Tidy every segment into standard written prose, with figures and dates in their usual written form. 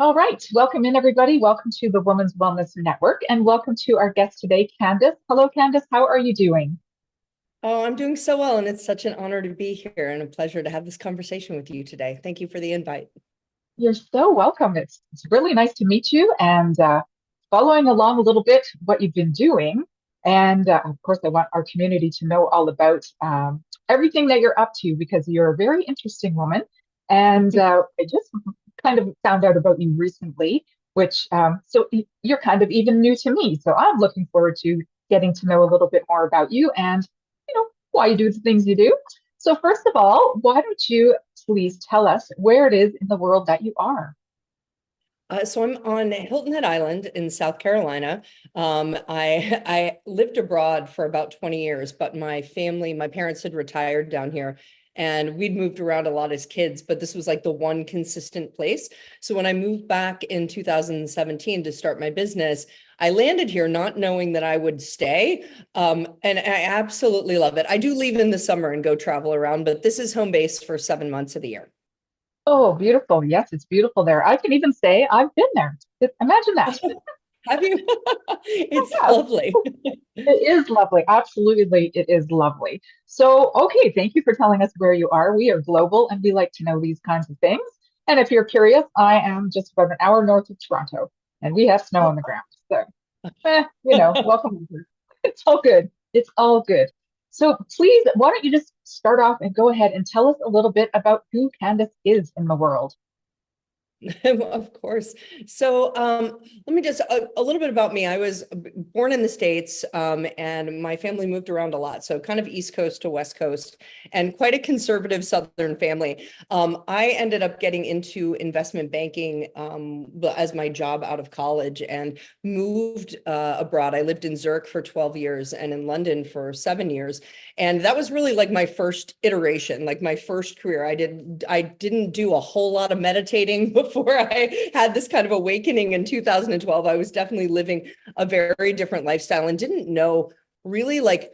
All right. Welcome in, everybody. Welcome to the Women's Wellness Network and welcome to our guest today, Candace. Hello, Candace. How are you doing? Oh, I'm doing so well, and it's such an honor to be here and a pleasure to have this conversation with you today. Thank you for the invite. You're so welcome. It's really nice to meet you and following along a little bit what you've been doing. And of course, I want our community to know all about everything that you're up to because you're a very interesting woman. And I just kind of found out about you recently, which you're kind of even new to me. So I'm looking forward to getting to know a little bit more about you and, why you do the things you do. So first of all, why don't you please tell us where it is in the world that you are? So I'm on Hilton Head Island in South Carolina. I lived abroad for about 20 years, but my parents had retired down here, and we'd moved around a lot as kids, but this was like the one consistent place. So when I moved back in 2017 to start my business, I landed here not knowing that I would stay. And I absolutely love it. I do leave in the summer and go travel around, but this is home base for 7 months of the year. Oh, beautiful. Yes, it's beautiful there. I can even say I've been there. Imagine that. Have you? It's Yeah, lovely. it is lovely. Absolutely, it is lovely. So, okay, thank you for telling us where you are. We are global and we like to know these kinds of things. And if you're curious, I am just about an hour north of Toronto and we have snow on the ground. So, welcome over. It's all good. It's all good. So please, why don't you just start off and go ahead and tell us a little bit about who Candace is in the world? Of course. So let me just a little bit about me. I was born in the States, and my family moved around a lot. So kind of East Coast to West Coast, and quite a conservative Southern family. I ended up getting into investment banking as my job out of college and moved abroad. I lived in Zurich for 12 years and in London for 7 years. And that was really like my first iteration, like my first career. I didn't do a whole lot of meditating before I had this kind of awakening in 2012. I was definitely living a very different lifestyle and didn't know really like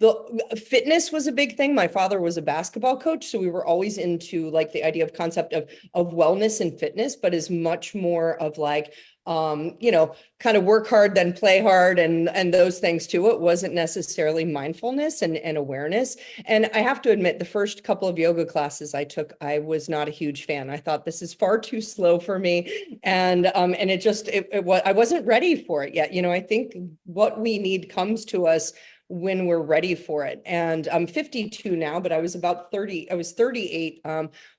the fitness was a big thing. My father was a basketball coach, so we were always into like the idea of concept of wellness and fitness, but is much more of like kind of work hard then play hard and those things too. It wasn't necessarily mindfulness and awareness. And I have to admit, the first couple of yoga classes I took, I was not a huge fan. I thought this is far too slow for me, and I wasn't ready for it yet. I think what we need comes to us when we're ready for it. And I'm 52 now, but I was about 30, I was 38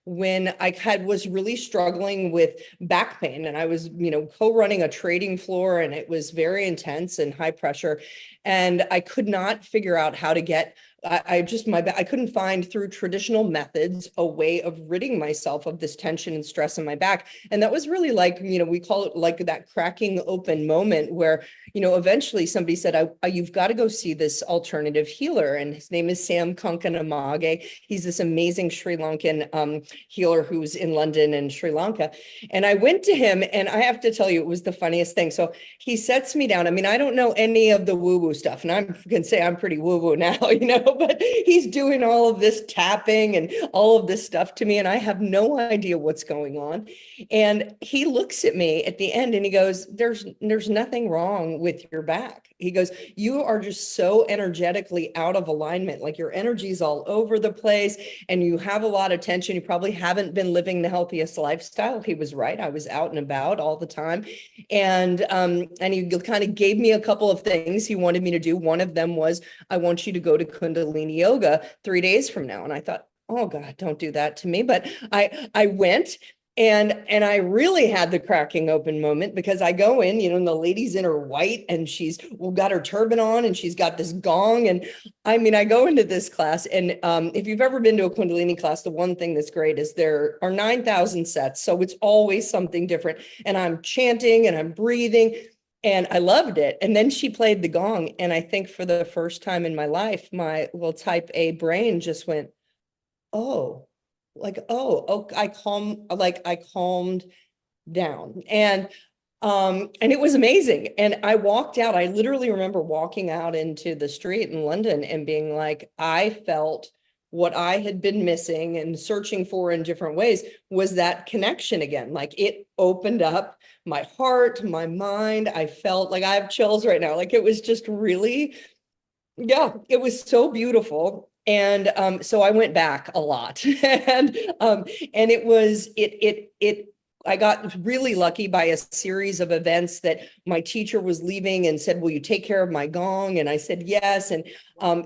when was really struggling with back pain. And I was, co-running a trading floor, and it was very intense and high pressure. And I could not figure out how to get I couldn't find through traditional methods a way of ridding myself of this tension and stress in my back. And that was really like, we call it like that cracking open moment where, eventually somebody said, you've got to go see this alternative healer. And his name is Sam Kankanamage. He's this amazing Sri Lankan healer who's in London and Sri Lanka. And I went to him, and I have to tell you, it was the funniest thing. So he sets me down. I mean, I don't know any of the woo-woo stuff, and I can say I'm pretty woo-woo now, but he's doing all of this tapping and all of this stuff to me, and I have no idea what's going on. And he looks at me at the end and he goes, there's nothing wrong with your back. He goes, you are just so energetically out of alignment. Like your energy's all over the place and you have a lot of tension. You probably haven't been living the healthiest lifestyle. He was right. I was out and about all the time. And he kind of gave me a couple of things he wanted me to do. One of them was, I want you to go to Kundalini yoga 3 days from now. And I thought, oh God, don't do that to me. But I went, and I really had the cracking open moment because I go in, and the lady's in her white and she's got her turban on and she's got this gong. And I mean, I go into this class, and if you've ever been to a Kundalini class, the one thing that's great is there are 9,000 sets. So it's always something different. And I'm chanting and I'm breathing. And I loved it. And then she played the gong. And I think for the first time in my life, my little type A brain just went, oh, I calmed down. And it was amazing. And I walked out. I literally remember walking out into the street in London and being like, I felt what I had been missing and searching for in different ways was that connection again. Like it opened up my heart, my mind. I felt like I have chills right now. Like it was just really, yeah, it was so beautiful. And so I went back a lot. And it was it I got really lucky by a series of events that my teacher was leaving and said, "Will you take care of my gong?" And I said, "Yes." And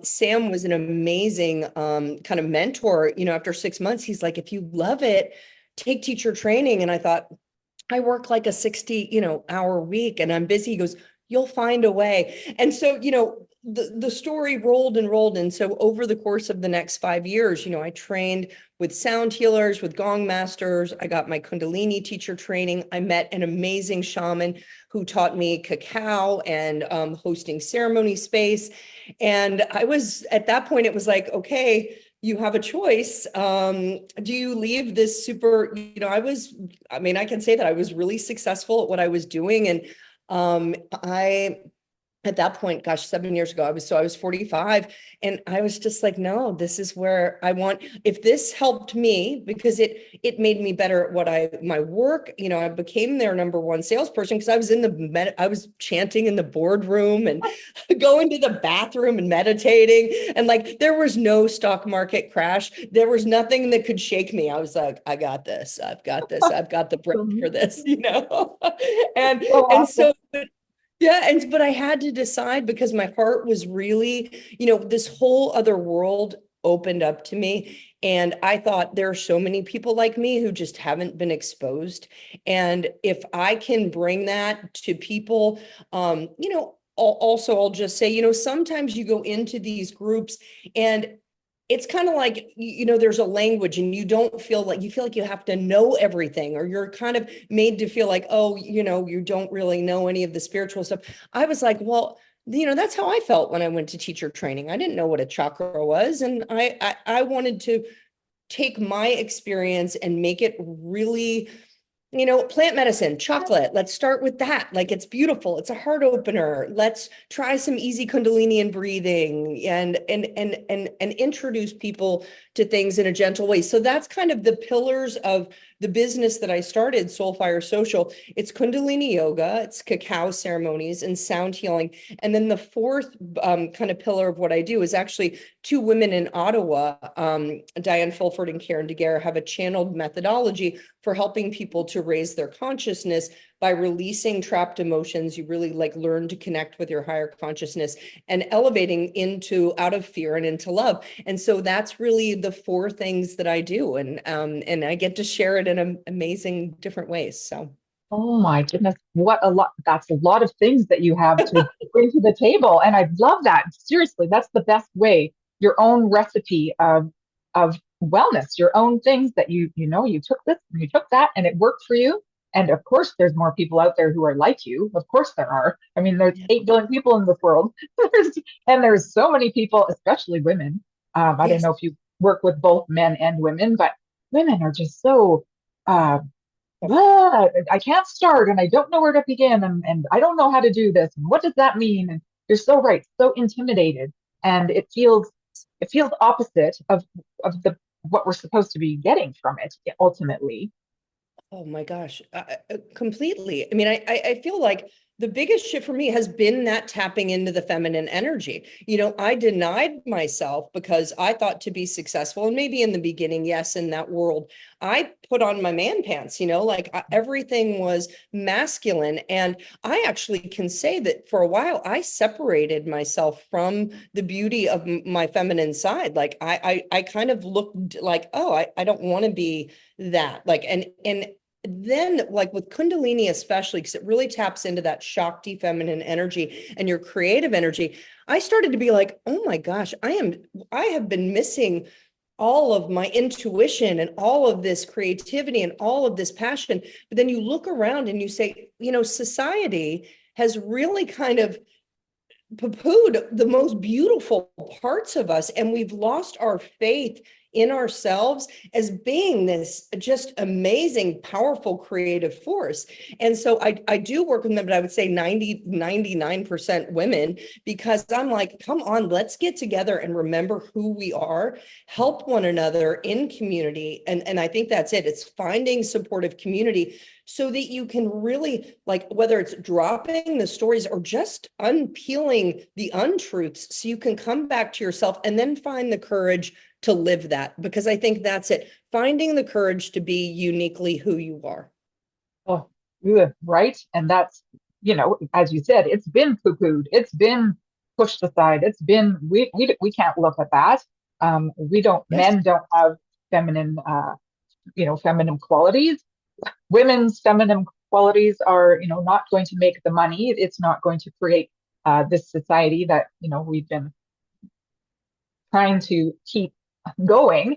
Sam was an amazing kind of mentor. You know, after 6 months, he's like, "If you love it, take teacher training." And I thought, I work like a 60, hour week and I'm busy. He goes, "You'll find a way." And so, the story rolled and rolled. And so over the course of the next 5 years, I trained with sound healers, with gong masters. I got my Kundalini teacher training. I met an amazing shaman who taught me cacao and hosting ceremony space. And I was at that point, it was like, okay, you have a choice. Do you leave this super, I can say that I was really successful at what I was doing. And I at that point, gosh, 7 years ago, I was 45 and I was just like, no, this is where I want, if this helped me, because it made me better at my work, I became their number one salesperson because I was I was chanting in the boardroom and going to the bathroom and meditating. And like, there was no stock market crash. There was nothing that could shake me. I was like, I got this. I've got this. I've got the breath for this, and, So and awesome. so, yeah, but I had to decide because my heart was really, this whole other world opened up to me. And I thought there are so many people like me who just haven't been exposed. And if I can bring that to people, also I'll just say, sometimes you go into these groups and it's kind of like, there's a language and you feel like you have to know everything, or you're kind of made to feel like, oh, you don't really know any of the spiritual stuff. I was like, well, that's how I felt when I went to teacher training. I didn't know what a chakra was. And I wanted to take my experience and make it really, plant medicine, chocolate. Let's start with that. Like, it's beautiful. It's a heart opener. Let's try some easy Kundalini and breathing and introduce people to things in a gentle way. So that's kind of the pillars of the business that I started, Soulfire Social. It's Kundalini yoga, it's cacao ceremonies and sound healing. And then the fourth kind of pillar of what I do is actually two women in Ottawa, Diane Fulford and Karen DeGuerre, have a channeled methodology for helping people to raise their consciousness by releasing trapped emotions. You really learn to connect with your higher consciousness and elevating out of fear and into love. And so that's really the four things that I do. And I get to share it in amazing different ways. So. Oh my goodness, what a lot. That's a lot of things that you have to bring to the table. And I love that. Seriously, that's the best way. Your own recipe of wellness, your own things that you took this, you took that, and it worked for you. And of course, there's more people out there who are like you. Of course there are. I mean, there's 8 billion people in this world. And there's so many people, especially women. I don't Yes. know if you work with both men and women, but women are just so uh, I can't start and I don't know where to begin and I don't know how to do this. And what does that mean? And you're so right, so intimidated. And it feels opposite of the what we're supposed to be getting from it ultimately. Oh my gosh, completely. I mean, I feel like the biggest shift for me has been that tapping into the feminine energy. I denied myself because I thought to be successful, and maybe in the beginning, yes, in that world, I put on my man pants, everything was masculine. And I actually can say that for a while, I separated myself from the beauty of my feminine side. Like I kind of looked like, oh, I don't want to be that. And then with Kundalini, especially because it really taps into that Shakti feminine energy and your creative energy, I started to be like, oh my gosh, I have been missing all of my intuition and all of this creativity and all of this passion. But then you look around and you say, society has really kind of poo-pooed the most beautiful parts of us, and we've lost our faith in ourselves as being this just amazing, powerful, creative force. And so I do work with them, but I would say 99% women, because I'm like, come on, let's get together and remember who we are, help one another in community. And I think that's it. It's finding supportive community so that you can really, like, whether it's dropping the stories or just unpeeling the untruths, so you can come back to yourself and then find the courage to live that. Because I think that's it, finding the courage to be uniquely who you are. Oh, yeah, right. And that's, as you said, it's been poo-pooed. It's been pushed aside. It's been, we can't look at that. Yes. Men don't have feminine, feminine qualities. Women's feminine qualities are, not going to make the money. It's not going to create this society that, we've been trying to keep going,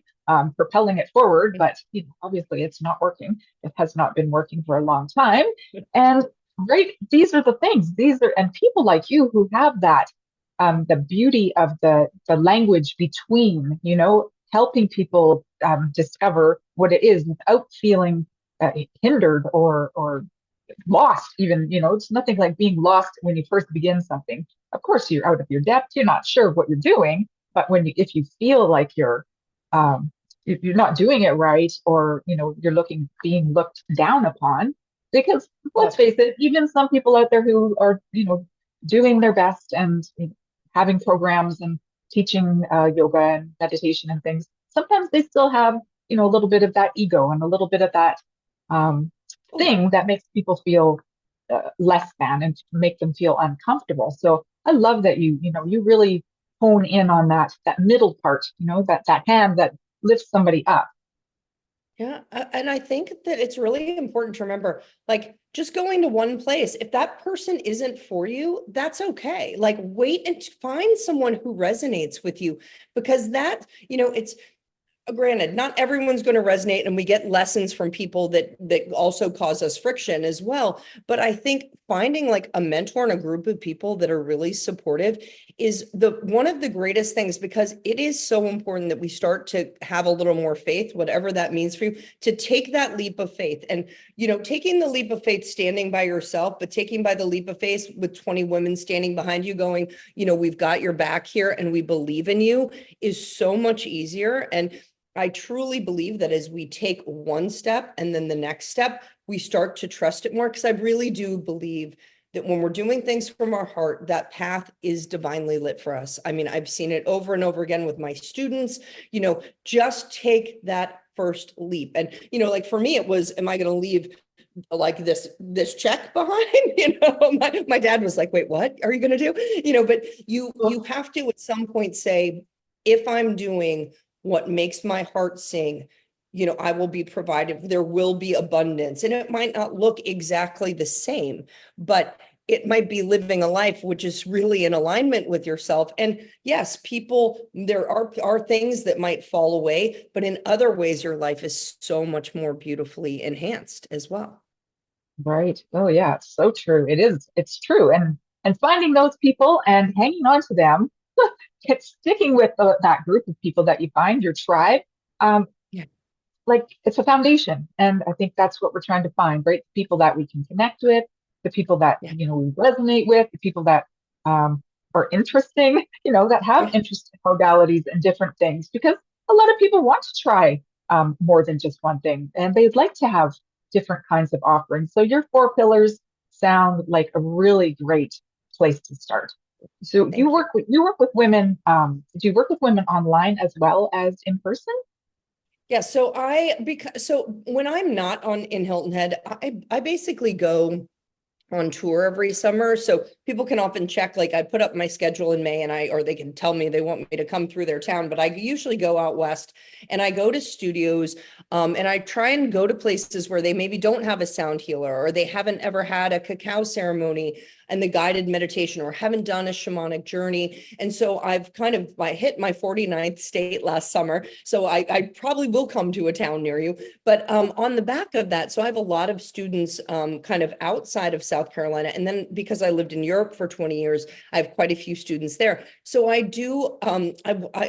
propelling it forward, but obviously it's not working. It has not been working for a long time. And right, these are the things. And people like you who have that, the beauty of the language between, helping people discover what it is without feeling hindered or lost. Even, it's nothing like being lost when you first begin something. Of course, you're out of your depth. You're not sure of what you're doing, but if you feel like um, you're not doing it right, or you're being looked down upon, because let's Oh, face it, even some people out there who are doing their best and having programs and teaching yoga and meditation and things, sometimes they still have a little bit of that ego and a little bit of that um, oh yeah. thing that makes people feel less than and make them feel uncomfortable. So I love that you really hone in on that middle part, that hand that lifts somebody up. Yeah, and I think that it's really important to remember, like, just going to one place, if that person isn't for you, that's okay. Like, wait and find someone who resonates with you, because that, it's granted, not everyone's going to resonate, and we get lessons from people that also cause us friction as well. But I think finding like a mentor and a group of people that are really supportive is the one of the greatest things, because it is so important that we start to have a little more faith, whatever that means for you, to take that leap of faith. And taking the leap of faith standing by yourself, but taking by the leap of faith with 20 women standing behind you going, we've got your back here and we believe in you, is so much easier. And I truly believe that as we take one step and then the next step, we start to trust it more. Because I really do believe that when we're doing things from our heart, that path is divinely lit for us. I mean, I've seen it over and over again with my students, just take that first leap. And, like for me, it was, am I going to leave like this check behind? My dad was like, wait, what are you going to do? But you have to at some point say, if I'm doing what makes my heart sing, I will be provided, there will be abundance. And it might not look exactly the same, but it might be living a life which is really in alignment with yourself. And yes, there are things that might fall away, but in other ways, your life is so much more beautifully enhanced as well. Right. Oh yeah, it's so true. It is. It's true. And finding those people and hanging on to them, it's sticking with that group of people that you find, your tribe. Um, Yeah. like it's a foundation, and I think that's what we're trying to find, right? The people that we can connect with, the people that Yeah. we resonate with, the people that are interesting, that have Yeah. interesting modalities and different things, because a lot of people want to try more than just one thing, and they'd like to have different kinds of offerings. So your four pillars sound like a really great place to start. So Thank you. you work with women. Do you work with women online as well as in person? Yeah, so when I'm not on in Hilton Head, I basically go on tour every summer. So people can often check, like I put up my schedule in May, or they can tell me they want me to come through their town, but I usually go out west and I go to studios, and I try and go to places where they maybe don't have a sound healer, or they haven't ever had a cacao ceremony and the guided meditation, or haven't done a shamanic journey. And so I hit my 49th state last summer. So I probably will come to a town near you. But on the back of that, so I have a lot of students kind of outside of South Carolina. And then because I lived in Europe for 20 years, I have quite a few students there. So I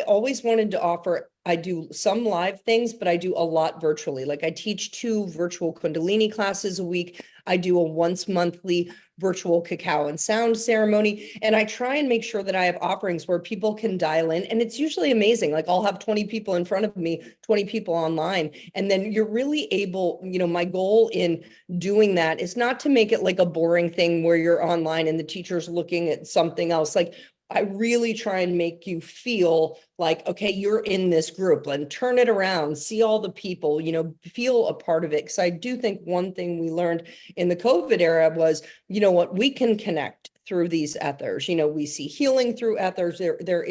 always wanted to offer I do some live things, but I do a lot virtually. Like I teach 2 virtual Kundalini classes a week. I do a once monthly virtual cacao and sound ceremony. And I try and make sure that I have offerings where people can dial in. And it's usually amazing. Like I'll have 20 people in front of me, 20 people online. And then you're really able, my goal in doing that is not to make it like a boring thing where you're online and the teacher's looking at something else. Like I really try and make you feel like, okay, you're in this group, and turn it around, see all the people, feel a part of it. Because I do think one thing we learned in the COVID era was, what, we can connect through these ethers. We see healing through ethers. There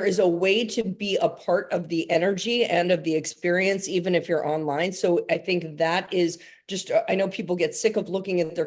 is a way to be a part of the energy and of the experience, even if you're online. So I think that is just, I know people get sick of looking at their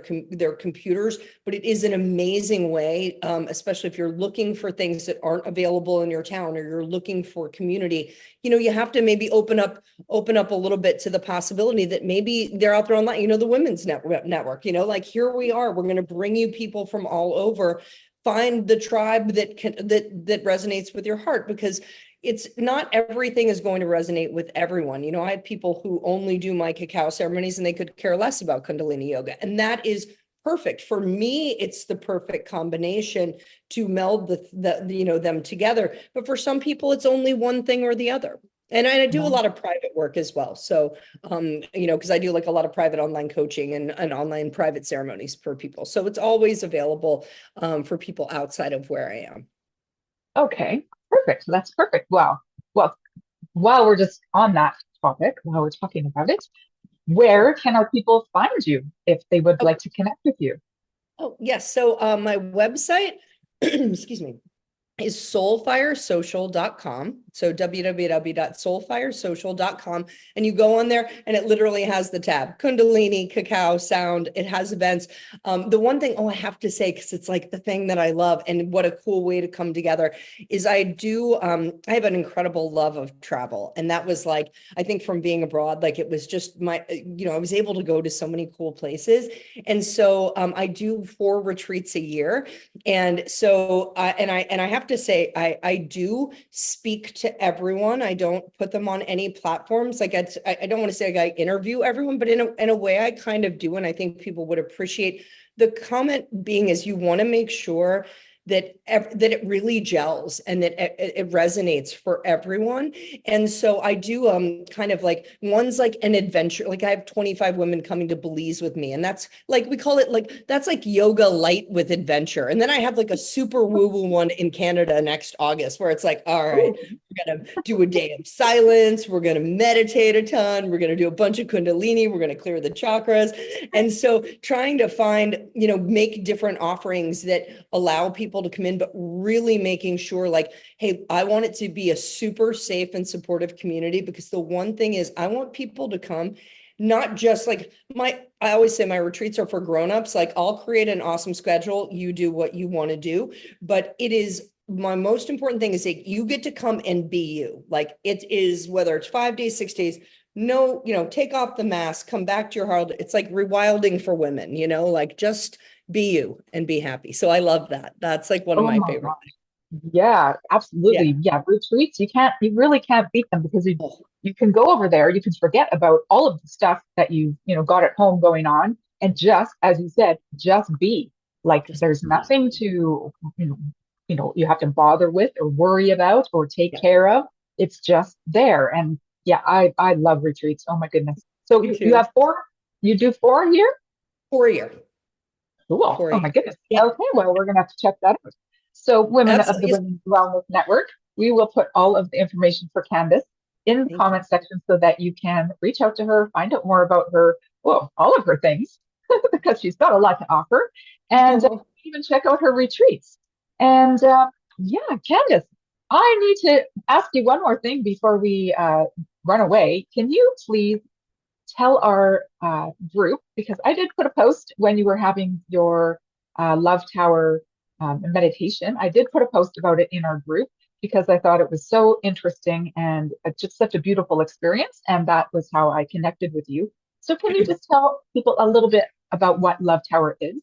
computers, but it is an amazing way, especially if you're looking for things that aren't available in your town, or you're looking for community. You have to maybe open up a little bit to the possibility that maybe they're out there online. The Women's Network, like here we are, we're going to bring you people from all over. Find the tribe that resonates with your heart, because it's not everything is going to resonate with everyone. I had people who only do my cacao ceremonies and they could care less about Kundalini yoga. And that is perfect. For me, it's the perfect combination to meld them together. But for some people, it's only one thing or the other. And I do a lot of private work as well. So, because I do like a lot of private online coaching and online private ceremonies for people. So it's always available for people outside of where I am. Okay, perfect. That's perfect. Wow. Well, while we're just on that topic, while we're talking about it, where Sure. can our people find you if they would Oh, like to connect with you? oh yes. So my website, excuse me, is soulfiresocial.com. So www.soulfiresocial.com. And you go on there and it literally has the tab Kundalini, cacao, sound. It has events. The one thing, I have to say, because it's like the thing that I love and what a cool way to come together is I have an incredible love of travel. And that was like, I think from being abroad, like it was just I was able to go to so many cool places. And so I do 4 retreats a year. And so, I have to say, I do speak to everyone. I don't put them on any platforms. Like I don't want to say like I interview everyone, but in a way I kind of do. And I think people would appreciate the comment being is you want to make sure that it really gels and that it resonates for everyone. And so I do kind of like one's like an adventure. Like I have 25 women coming to Belize with me, and that's like we call it like that's like yoga light with adventure. And then I have like a super woo-woo one in Canada next August where it's like, all right, Ooh, we're gonna do a day of silence, we're gonna meditate a ton, we're gonna do a bunch of Kundalini, we're gonna clear the chakras. And so trying to find, make different offerings that allow people to come in, but really making sure like, hey, I want it to be a super safe and supportive community, because the one thing is I want people to come, not just like I always say my retreats are for grownups. Like I'll create an awesome schedule. You do what you want to do, but it is my most important thing is that you get to come and be you. Like it is, whether it's 5 days, 6 days, no, take off the mask, come back to your heart. It's like rewilding for women, like just be you and be happy. So I love that. That's like one of oh my my favorite. God. Yeah, Yeah. absolutely. Yeah, retreats, you really can't beat them because Oh, you can go over there, you can forget about all of the stuff that got at home going on and just, as you said, just be. Like just there's be. nothing to, you have to bother with or worry about or take Yeah. care of. It's just there. And yeah, I love retreats. Oh my goodness. So Me you too. have 4, you do 4 a year? For a year. Cool. For a Oh my year. goodness. Yeah, Okay, well, we're gonna have to check that out. So, Women of the absolutely. Yes. Women's Wellness Network, we will put all of the information for Candace in the Thank you. comment section so that you can reach out to her, find out more about her, well, all of her things, because she's got a lot to offer, and even check out her retreats. And yeah, Candace, I need to ask you one more thing before we run away. Can you please tell our group, because I did put a post when you were having your Love Tower meditation. I did put a post about it in our group because I thought it was so interesting and just such a beautiful experience. And that was how I connected with you. So, can you just tell people a little bit about what Love Tower is?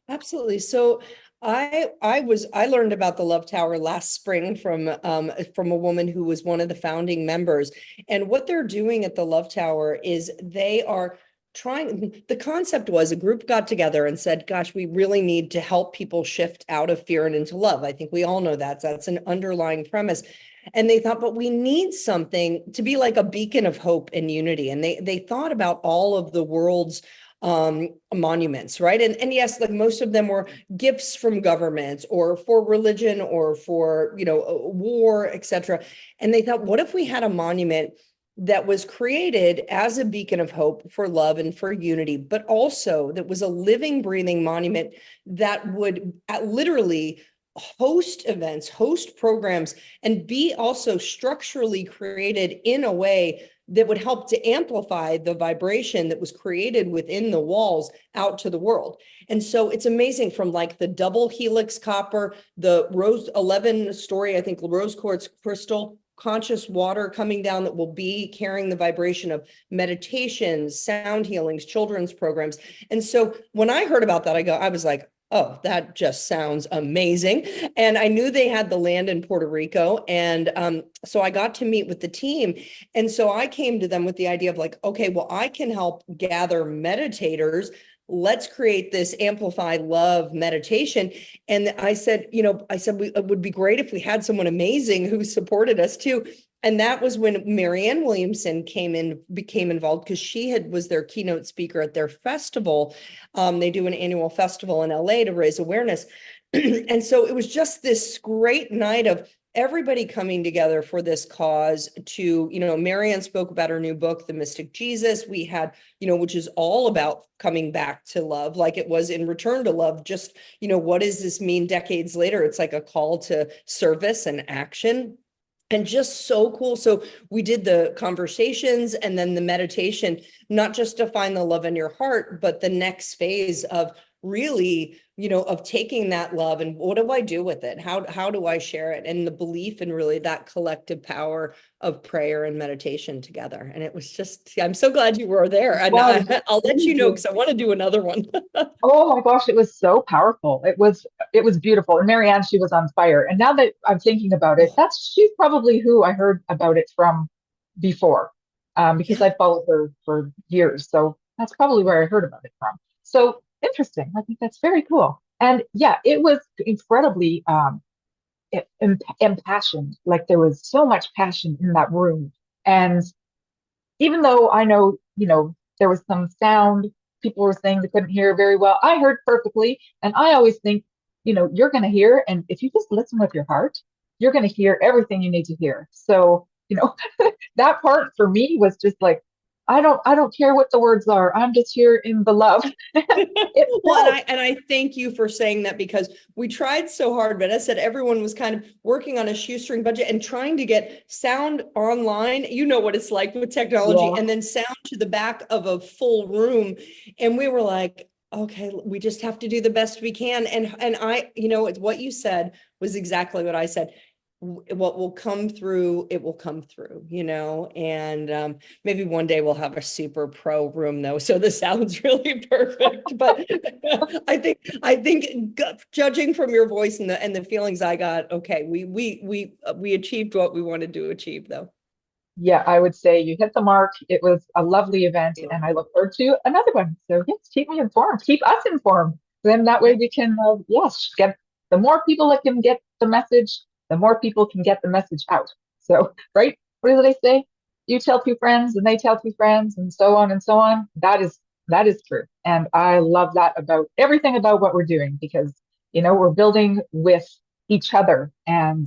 Absolutely. So I learned about the Love Tower last spring from a woman who was one of the founding members. And what they're doing at the Love Tower is they are trying, the concept was a group got together and said, gosh, we really need to help people shift out of fear and into love. I think we all know that. That's an underlying premise. And they thought, but we need something to be like a beacon of hope and unity. And they thought about all of the world's monuments, right? And yes, like most of them were gifts from governments or for religion or for, war, etc. And they thought, what if we had a monument that was created as a beacon of hope for love and for unity, but also that was a living, breathing monument that would literally host events, host programs, and be also structurally created in a way that would help to amplify the vibration that was created within the walls out to the world. And so it's amazing, from like the double helix copper, the rose 11 story, I think, rose quartz crystal, conscious water coming down that will be carrying the vibration of meditations, sound healings, children's programs. And so when I heard about that, I was like, oh, that just sounds amazing. And I knew they had the land in Puerto Rico. And so I got to meet with the team. And so I came to them with the idea of like, okay, well, I can help gather meditators. Let's create this amplified love meditation. And I said, it would be great if we had someone amazing who supported us too. And that was when Marianne Williamson became involved, because she was their keynote speaker at their festival. They do an annual festival in LA to raise awareness. And so it was just this great night of everybody coming together for this cause to, Marianne spoke about her new book, The Mystic Jesus. We had, which is all about coming back to love, like it was in Return to Love. Just, what does this mean decades later? It's like a call to service and action. And just so cool. So we did the conversations and then the meditation, not just to find the love in your heart, but the next phase of really, of taking that love and what do I do with it? How do I share it? And the belief in really that collective power of prayer and meditation together. And it was just, I'm so glad you were there. And Was I'll let you know, amazing. because I want to do another one. Oh my gosh, it was so powerful. It was beautiful. And Marianne, she was on fire. And now that I'm thinking about it, she's probably who I heard about it from before, because Yeah. I followed her for years. So that's probably where I heard about it from. So interesting. I think that's very cool. And yeah, it was incredibly impassioned. Like there was so much passion in that room. And even though I know, there was some sound, people were saying they couldn't hear very well. I heard perfectly. And I always think, you're going to hear. And if you just listen with your heart, you're going to hear everything you need to hear. So, that part for me was just like, I don't care what the words are. I'm just here in the love. It Well, and felt, I thank you for saying that, because we tried so hard, but as I said, everyone was kind of working on a shoestring budget and trying to get sound online. You know what it's like with technology, yeah, and then sound to the back of a full room. And we were like, okay, we just have to do the best we can. And it's what you said was exactly what I said. What will come through, it will come through, and maybe one day we'll have a super pro room though, so the sound's really perfect. But I think judging from your voice and the feelings I got, okay, we achieved what we wanted to achieve though. yeah, I would say you hit the mark. It was a lovely event, and I look forward to another one. So yes, keep me informed. Keep us informed. Then that way Yeah. we can, yes, get the more people that can get the message, the more people can get the message out. So, right? What do they say? You tell two friends, and they tell two friends, and so on and so on. That is true, and I love that about everything about what we're doing, because we're building with each other, and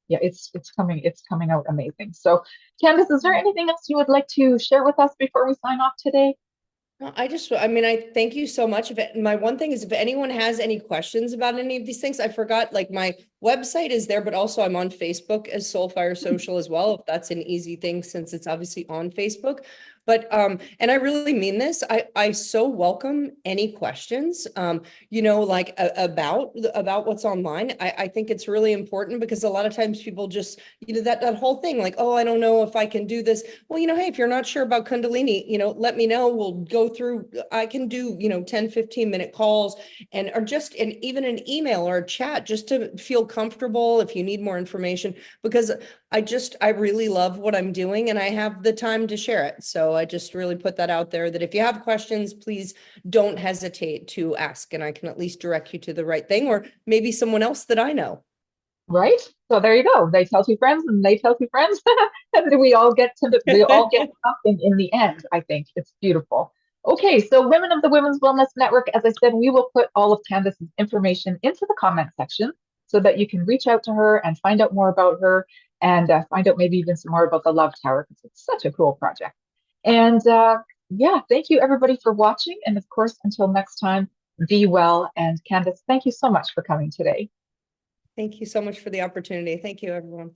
yeah, it's coming out amazing. So. Candace, is there anything else you would like to share with us before we sign off today? No, I thank you so much. My one thing is, if anyone has any questions about any of these things, I forgot, like website is there, but also I'm on Facebook as Soulfire Social as well, if that's an easy thing since it's obviously on Facebook. But and I really mean this. I so welcome any questions, like about what's online. I think it's really important because a lot of times people just, that whole thing like, oh, I don't know if I can do this. Well, hey, if you're not sure about Kundalini, let me know. We'll go through, I can do, 10, 15-minute calls or just even an email or a chat just to feel comfortable if you need more information, because I really love what I'm doing and I have the time to share it. So I just really put that out there that if you have questions, please don't hesitate to ask, and I can at least direct you to the right thing or maybe someone else that I know. Right? So there you go. They tell two friends and they tell two friends. And we all get something in the end, I think. It's beautiful. Okay, so Women of the Women's Wellness Network, as I said, we will put all of Candace's information into the comment section so that you can reach out to her and find out more about her and find out maybe even some more about the Love Tower because it's such a cool project. And yeah, thank you everybody for watching. And of course, until next time, be well. And Candace, thank you so much for coming today. Thank you so much for the opportunity. Thank you, everyone.